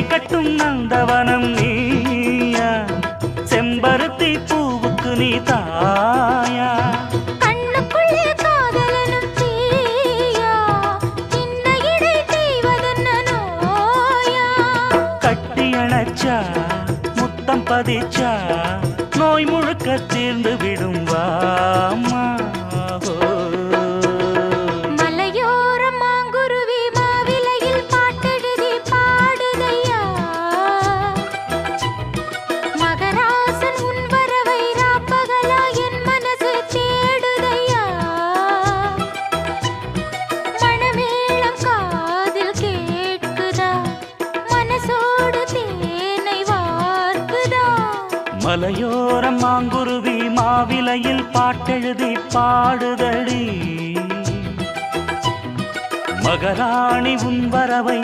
மாலை கட்டும் நந்தவனம் நீயா, செம்பருத்தி பூவுக்கு நீ தாயா. கண்ணுக்குள்ளே காதலனும் தீயா, சின்ன இடை செய்வதென்ன நோயா. கட்டி அணைச்சா முத்தம் பதிச்சா நோய் முழுக்க தீர்ந்து விடும் வாமா. மலையோரம் மாங்குருவி மாவிலையில் பாட்டெழுதி பாடுதையா, மகராசன் உன் வரவை ராப்பகலா என் மனசு தேடுதையா. மணமேளம் காதில் கேட்குதா, மனசோடு தேனை வார்க்குதா. மலையோரம் மாங்குருவி மாவிலையில் பாட்டெழுதி பாடுதடி, மகராணி உன் வரவை